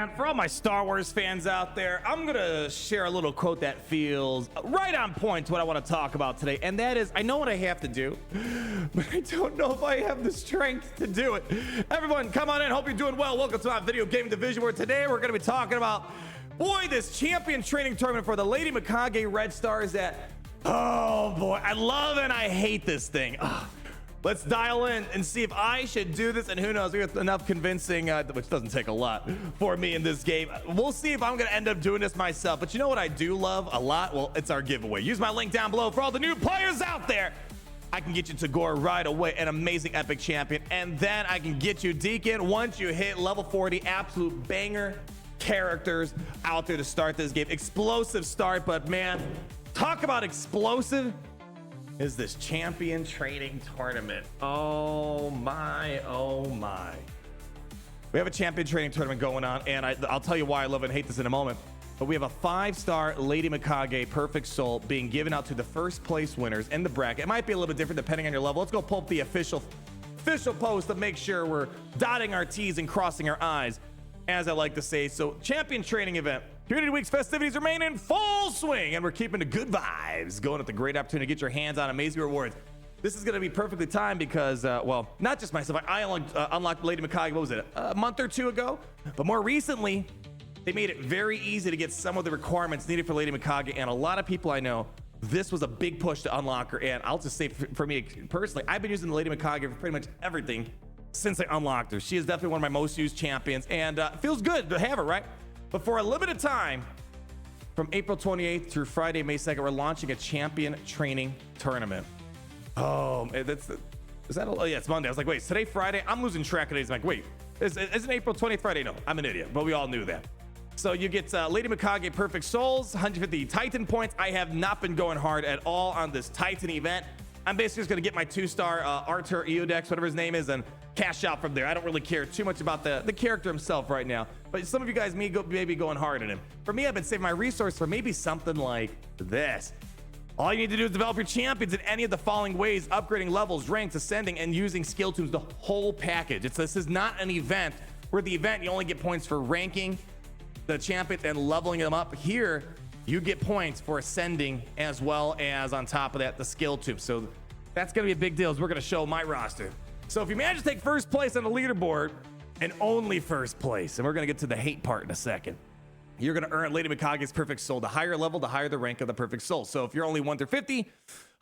man, for all my Star Wars fans out there, I'm gonna share a little quote that feels right on point to what I want to talk about today, and that is, I know what I have to do, but I don't know if I have the strength to do it. Everyone, come on in. Hope you're doing well. Welcome to my video game division, where today we're gonna be talking about, boy, this champion training tournament for the Lady Mikage Red Stars that, oh boy, I love and I hate this thing. Ugh. Let's dial in and see if I should do this, and who knows, we have enough convincing, which doesn't take a lot for me in this game. We'll see if I'm gonna end up doing this myself, but you know what I do love a lot? Well, it's our giveaway. Use my link down below for all the new players out there. I can get you to Gore right away, an amazing epic champion, and then I can get you Deacon once you hit level 40, absolute banger characters out there to start this game. Explosive start, but man, talk about explosive. Is this champion training tournament? Oh my, oh my. We have a champion training tournament going on, and I'll tell you why I love and hate this in a moment. But we have a 5-star Lady Mikage Perfect Soul being given out to the first place winners in the bracket. It might be a little bit different depending on your level. Let's go pull up the official post to make sure we're dotting our T's and crossing our I's, as I like to say. So, champion training event. Community Week's festivities remain in full swing, and we're keeping the good vibes going at the great opportunity to get your hands on amazing rewards. This is going to be perfectly timed because, well, not just myself. I unlocked Lady Mikage, what was it, a month or two ago? But more recently, they made it very easy to get some of the requirements needed for Lady Mikage, and a lot of people I know, this was a big push to unlock her. And I'll just say, for me personally, I've been using the Lady Mikage for pretty much everything since I unlocked her. She is definitely one of my most used champions, and it feels good to have her, right? But for a limited time, from April 28th through Friday, May 2nd, we're launching a champion training tournament. Oh, is that? Oh yeah, it's Monday. I was like, wait, is today Friday? I'm losing track of days. I'm like, wait, isn't April 20th Friday? No, I'm an idiot, but we all knew that. So you get Lady Mikage Perfect Souls, 150 Titan points. I have not been going hard at all on this Titan event. I'm basically just going to get my 2-star Arthur Eodex, whatever his name is, and cash out from there. I don't really care too much about the character himself right now, but some of you guys may be going hard on him. For me, I've been saving my resource for maybe something like this. All you need to do is develop your champions in any of the following ways: upgrading levels, ranks, ascending, and using skill tunes, the whole package. This is not an event where the event you only get points for ranking the champions and leveling them up. Here, you get points for ascending, as well as on top of that, the skill tube. So that's going to be a big deal, as we're going to show my roster. So if you manage to take first place on the leaderboard, and only first place, and we're going to get to the hate part in a second, you're going to earn Lady Mikage's Perfect Soul. The higher level, the higher the rank of the Perfect Soul. So if you're only 1 through 50,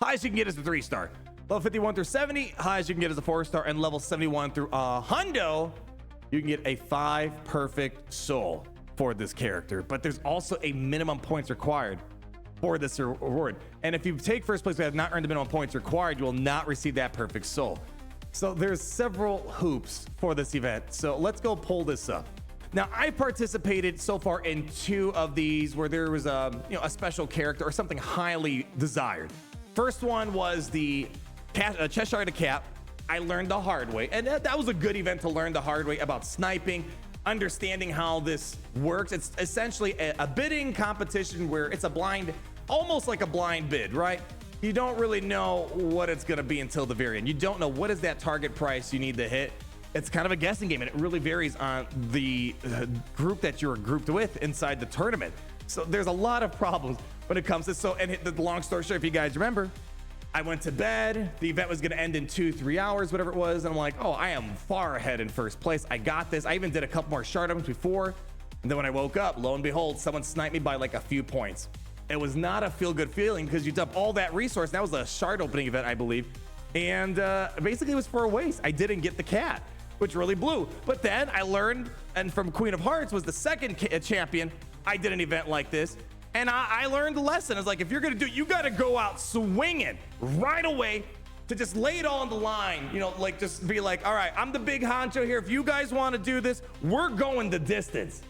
highest you can get is a 3-star. Level 51 through 70, highest you can get is a 4-star. And level 71 through hundo, you can get a 5 Perfect Soul for this character. But there's also a minimum points required for this reward. And if you take first place but have not earned the minimum points required, you will not receive that Perfect Soul. So there's several hoops for this event. So let's go pull this up. Now, I participated so far in 2 of these where there was a special character or something highly desired. First one was the Cheshire to Cap. I learned the hard way, and that was a good event to learn the hard way about sniping, understanding how this works. It's essentially a bidding competition where it's a blind, almost like a blind bid, right? You don't really know what it's going to be until the very end. You don't know what is that target price you need to hit. It's kind of a guessing game, and it really varies on the group that you're grouped with inside the tournament. So there's a lot of problems when it comes to this. So, and the long story short, if you guys remember, I went to bed. The event was going to end in 2-3 hours, whatever it was. And I'm like, oh, I am far ahead in first place. I got this. I even did a couple more shard items before. And then when I woke up, lo and behold, someone sniped me by like a few points. It was not a feel-good feeling because you dump all that resource. That was a shard opening event, I believe. And basically it was for a waste. I didn't get the cat, which really blew. But then I learned, and from Queen of Hearts was the second champion, I did an event like this. And I learned the lesson. It's like, if you're going to do it, you got to go out swinging right away to just lay it all on the line. Like just be like, all right, I'm the big honcho here. If you guys want to do this, we're going the distance.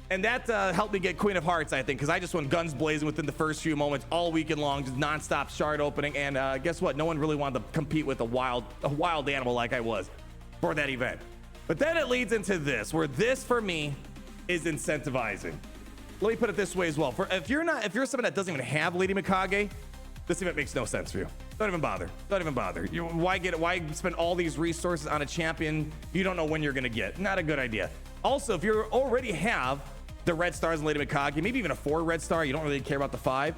And that helped me get Queen of Hearts, I think, because I just went guns blazing within the first few moments all weekend long, just nonstop shard opening. And guess what? No one really wanted to compete with a wild animal like I was for that event. But then it leads into this, where this for me is incentivizing. Let me put it this way as well. If you're someone that doesn't even have Lady Mikage, this event makes no sense for you. Don't even bother. Don't even bother. Why spend all these resources on a champion you don't know when you're gonna get? Not a good idea. Also, if you already have the red stars in Lady Mikage, maybe even a 4 red star, you don't really care about the 5,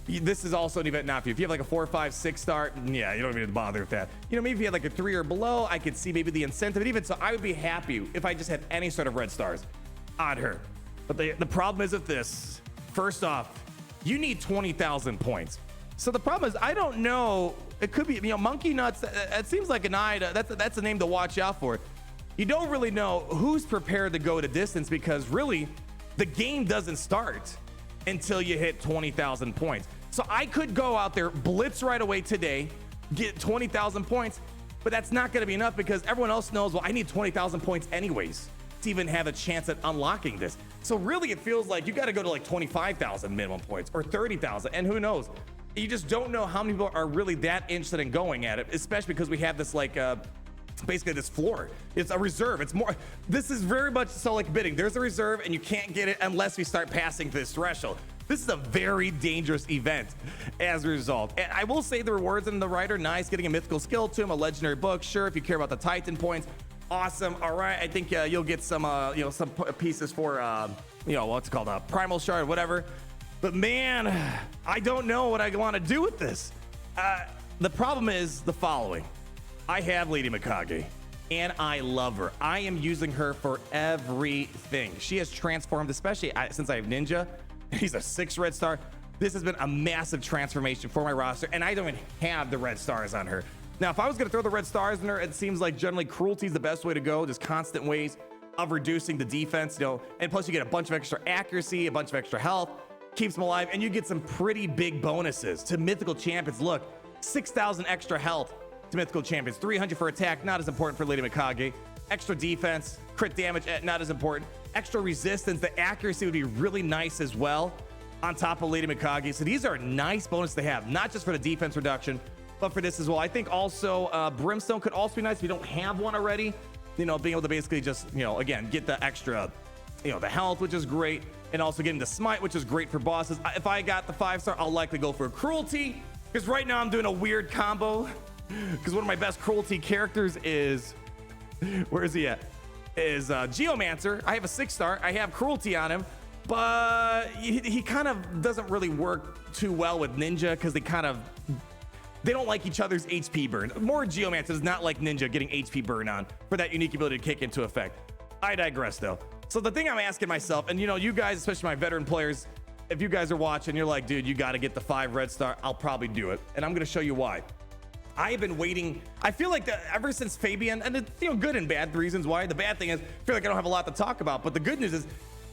this is also an event not for you. If you have like a 4, 5, 6 star, yeah, you don't even need to bother with that. You know, maybe if you had like a 3 or below, I could see maybe the incentive. And even so, I would be happy if I just had any sort of red stars on her. But the problem is with this, first off, you need 20,000 points. So the problem is, I don't know, it could be, you know, Monkey Nuts, it seems like an eye, that's a name to watch out for. You don't really know who's prepared to go to distance, because really, the game doesn't start until you hit 20,000 points. So I could go out there, blitz right away today, get 20,000 points, but that's not going to be enough, because everyone else knows, well, I need 20,000 points anyways to even have a chance at unlocking this. So really, it feels like you got to go to like 25,000 minimum points or 30,000, and who knows? You just don't know how many people are really that interested in going at it, especially because we have this like basically this floor. It's a reserve. It's more, this is very much so like bidding. There's a reserve and you can't get it unless we start passing this threshold. This is a very dangerous event as a result. And I will say the rewards in the right are nice. Getting a mythical skill tomb, a legendary book. Sure, if you care about the Titan points, awesome. All right, I think you'll get some, you know, some pieces for, you know, what's it called, a primal shard, whatever. But man, I don't know what I want to do with this. The problem is the following. I have Lady Mikage, and I love her. I am using her for everything. She has transformed, especially since I have Ninja. He's a 6 red star. This has been a massive transformation for my roster, and I don't even have the red stars on her. Now, if I was going to throw the red stars in her, it seems like generally cruelty is the best way to go. Just constant ways of reducing the defense, you know, and plus you get a bunch of extra accuracy, a bunch of extra health, keeps them alive, and you get some pretty big bonuses to mythical champions. Look, 6,000 extra health to mythical champions, 300 for attack, not as important for Lady Mikage. Extra defense, crit damage, not as important. Extra resistance, the accuracy would be really nice as well on top of Lady Mikage. So these are nice bonuses to have, not just for the defense reduction, but for this as well. I think also Brimstone could also be nice if you don't have one already. You know, being able to basically just, you know, again, get the extra, you know, the health, which is great, and also getting the smite, which is great for bosses. If I got the 5-star, I'll likely go for cruelty, because right now I'm doing a weird combo. Because one of my best cruelty characters is, where is he at? Is Geomancer. I have a 6-star. I have cruelty on him, but he kind of doesn't really work too well with Ninja, because they don't like each other's HP burn. More Geomancer does not like Ninja getting HP burn on for that unique ability to kick into effect. I digress though. So the thing I'm asking myself, and you know, you guys, especially my veteran players, if you guys are watching, you're like, dude, you got to get the 5 red star. I'll probably do it, and I'm going to show you why. I have been waiting. I feel like ever since Fabian, and it's, you know, good and bad reasons why. The bad thing is, I feel like I don't have a lot to talk about. But the good news is,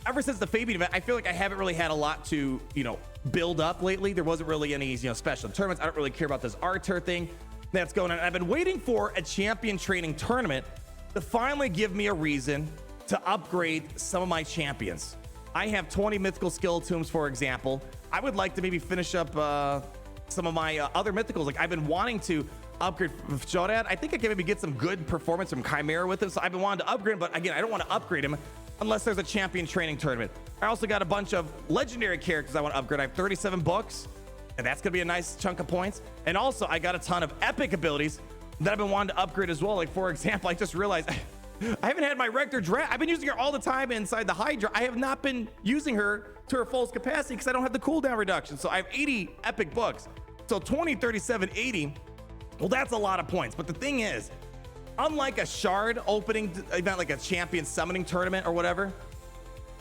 ever since the Fabian event, I feel like I haven't really had a lot to, you know, build up lately. There wasn't really any, you know, special tournaments. I don't really care about this Artur thing that's going on. I've been waiting for a champion training tournament to finally give me a reason to upgrade some of my champions. I have 20 mythical skill tombs, for example. I would like to maybe finish up some of my other mythicals. Like, I've been wanting to upgrade Shards. I think I can maybe get some good performance from Chimera with him. So I've been wanting to upgrade him, but again, I don't want to upgrade him unless there's a champion training tournament. I also got a bunch of legendary characters I want to upgrade. I have 37 books, and that's gonna be a nice chunk of points. And also, I got a ton of epic abilities that I've been wanting to upgrade as well. Like, for example, I just realized I haven't had my Rector Drat. I've been using her all the time inside the Hydra. I have not been using her to her full capacity because I don't have the cooldown reduction. So I have 80 epic books. So 20, 37, 80. Well, that's a lot of points. But the thing is, unlike a shard opening event, like a champion summoning tournament or whatever,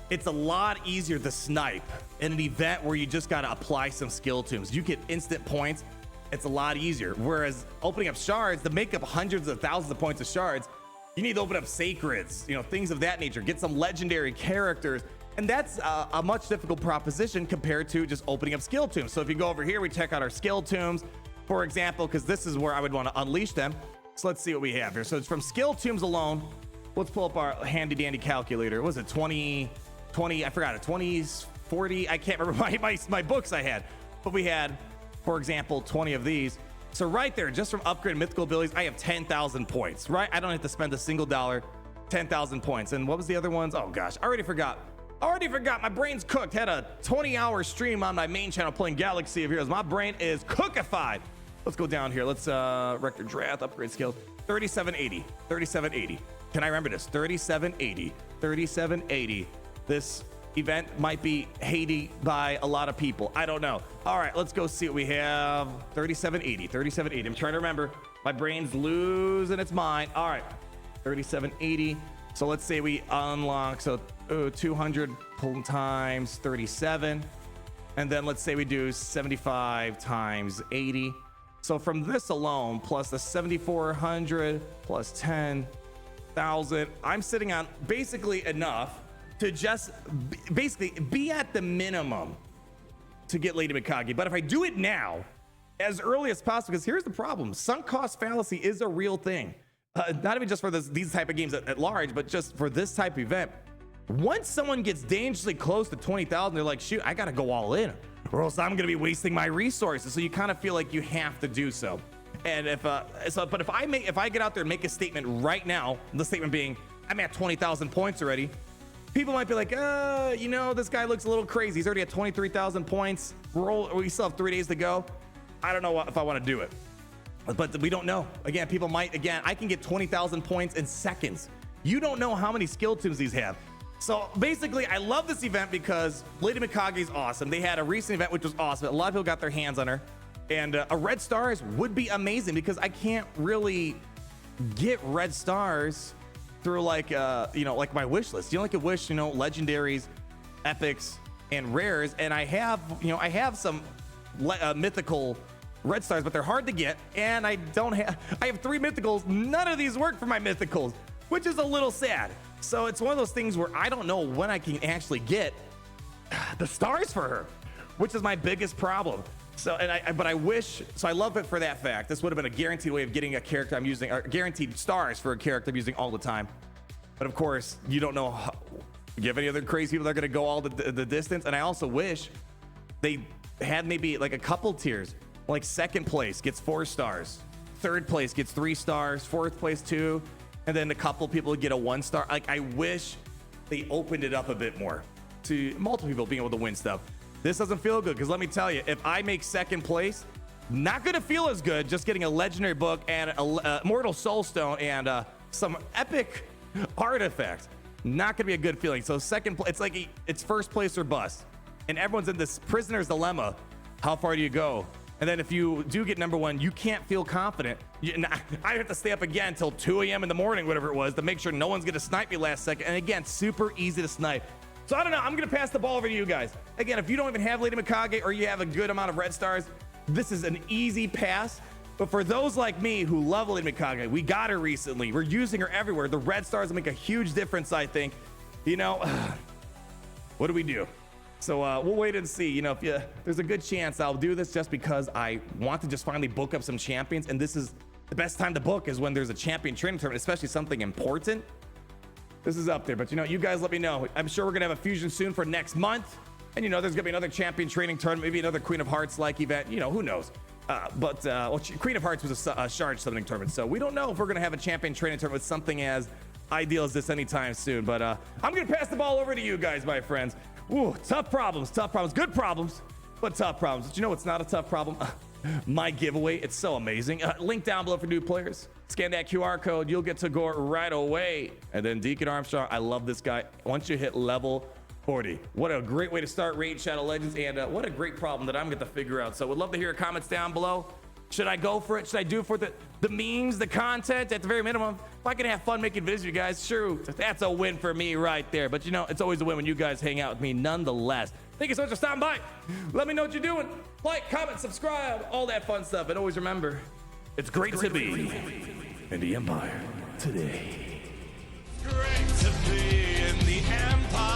it's a lot easier to snipe in an event where you just got to apply some skill tombs. You get instant points. It's a lot easier. Whereas opening up shards, to make up hundreds of thousands of points of shards, you need to open up sacreds, you know, things of that nature, get some legendary characters. And that's a much difficult proposition compared to just opening up skill tombs. So if you go over here, we check out our skill tombs, for example, because this is where I would want to unleash them. So let's see what we have here. So it's from skill tombs alone. Let's pull up our handy dandy calculator. What was it 20, I forgot it, 20s, 40? I can't remember my books I had. But we had, for example, 20 of these. So right there, just from upgraded mythical abilities, I have 10,000 points, right? I don't have to spend a single dollar, 10,000 points. And what was the other ones? Oh gosh, I already forgot. My brain's cooked. Had a 20-hour stream on my main channel playing Galaxy of Heroes. My brain is cookified. Let's go down here. Let's Rector Drath, upgrade skills. 3780. Can I remember this? 3780. 3780. This event might be hated by a lot of people. I don't know. All right, let's go see what we have. 3780, 3780. I'm trying to remember. My brain's losing its mind. All right, 3780. So let's say we unlock, so 200 times 37. And then let's say we do 75 times 80. So from this alone, plus the 7,400 plus 10,000, I'm sitting on basically enough to just basically be at the minimum to get Lady Mikage. But if I do it now, as early as possible, because here's the problem. Sunk cost fallacy is a real thing. Not even just for these type of games at large, but just for this type of event. Once someone gets dangerously close to 20,000, they're like, shoot, I gotta go all in, or else I'm gonna be wasting my resources. So you kind of feel like you have to do so. And but if I get out there and make a statement right now, the statement being, I'm at 20,000 points already, people might be like, you know, this guy looks a little crazy. He's already at 23,000 points. We still have 3 days to go. I don't know if I want to do it, but we don't know. Again, people might, I can get 20,000 points in seconds. You don't know how many skill tunes these have. So basically, I love this event because Lady Mikage is awesome. They had a recent event, which was awesome. A lot of people got their hands on her. And a red stars would be amazing because I can't really get red stars through like my wish list. You know, like a wish, legendaries, epics, and rares. And I have some mythical red stars, but they're hard to get. And I have 3 mythicals. None of these work for my mythicals, which is a little sad. So it's one of those things where I don't know when I can actually get the stars for her, which is my biggest problem. So, but I wish, so I love it for that fact. This would have been a guaranteed way of getting a character I'm using, or guaranteed stars for a character I'm using all the time. But of course, you don't know, you have any other crazy people that are going to go all the distance. And I also wish they had maybe like a couple tiers, like second place gets 4 stars, third place gets 3 stars, fourth place 2, and then a couple people get a 1 star. Like, I wish they opened it up a bit more to multiple people being able to win stuff. This doesn't feel good because let me tell you, if I make second place, not gonna feel as good just getting a legendary book and a Immortal Soulstone and some epic artifacts. Not gonna be a good feeling. So second place, it's like it's first place or bust, and everyone's in this prisoner's dilemma. How far do you go? And then if you do get number 1, you can't feel confident. I have to stay up again until 2 a.m. in the morning, whatever it was, to make sure no one's gonna snipe me last second. And again, super easy to snipe. So I don't know, I'm gonna pass the ball over to you guys. Again, if you don't even have Lady Mikage or you have a good amount of red stars, this is an easy pass. But for those like me who love Lady Mikage, we got her recently. We're using her everywhere. The red stars will make a huge difference, I think. What do we do? So we'll wait and see. There's a good chance I'll do this just because I want to just finally book up some champions. And this is the best time to book is when there's a champion training tournament, especially something important. This is up there, but you guys let me know. I'm sure we're gonna have a fusion soon for next month. And there's gonna be another champion training tournament, maybe another Queen of Hearts like event, who knows. Queen of Hearts was a Shards summoning tournament. So we don't know if we're gonna have a champion training tournament with something as ideal as this anytime soon. But I'm gonna pass the ball over to you guys, my friends. Ooh, tough problems, good problems, but tough problems. But what's not a tough problem? My giveaway, it's so amazing. Link down below for new players. Scan that QR code, you'll get to go right away. And then Deacon Armstrong, I love this guy. Once you hit level 40, what a great way to start Raid Shadow Legends, and what a great problem that I'm going to figure out. So would love to hear your comments down below. Should I go for it? Should I do it for the memes, the content? At the very minimum, if I can have fun making videos with you guys, sure, that's a win for me right there. But it's always a win when you guys hang out with me nonetheless. Thank you so much for stopping by. Let me know what you're doing. Like, comment, subscribe, all that fun stuff. And always remember, it's great to be in the Empire today. Great to be in the Empire.